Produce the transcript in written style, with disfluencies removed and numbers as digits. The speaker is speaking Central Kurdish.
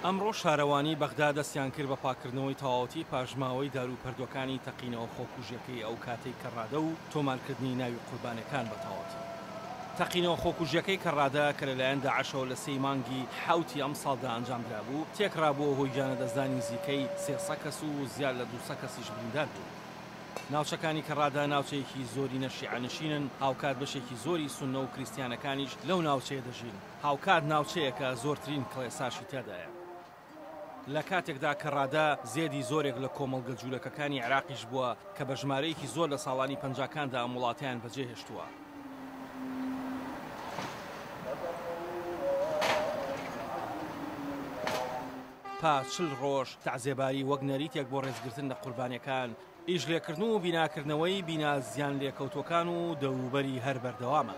ئەمڕۆ شارەوانی بەغدا دەستیان کرد بە پاکردنەوەی تەواوەتی پاژماوەی داروپەردۆکانی تەقینەوە خۆکوژیەکەی ئەو کاتەی کە ڕادە و تۆمارکردنی ناوی قوربانەکان بە تەواوەتی. تەقینەوە خۆکوژیەکەی کە ڕادە کە لەلایەن داعشەوە لە 3 مانگی حوتی ئەم ساڵدا ئەنجامدرا بوو، تێکرابووە هۆی گیانەدەستدانی نزیکەی 300 کەس و زیاد لە 200 کەسیش بریندار بوو. ناوچەکانی کە ڕادا ناوچەیەکی زۆری نەشیعەنشینن، هاوکات بەشێکی زۆری سوننە و کریستیانەکانیش لەو ناوچەیە دەژین. هاوکات ناوچەیەکە زۆرترین کڵێساشی تێدایە. لە کاتێکدا کە ڕادا زێدی زۆرێک لە کۆمەڵگە جوولەکەکانی عێراقیش بووە کە بە ژمارەیەکی زۆر لە ساڵانی 50کاندا ئەم وڵاتیان بەجێهێشتووە. پاش 40 ڕۆژ تەعزیێباری وەک نەریتێک بۆ ڕێزگرتن لە قوربانیەکان، ئیش لێکردن و بیناکردنەوەی بینە زیان لێکەوتوەکان و دەوروبەری هەر بەردەوامە.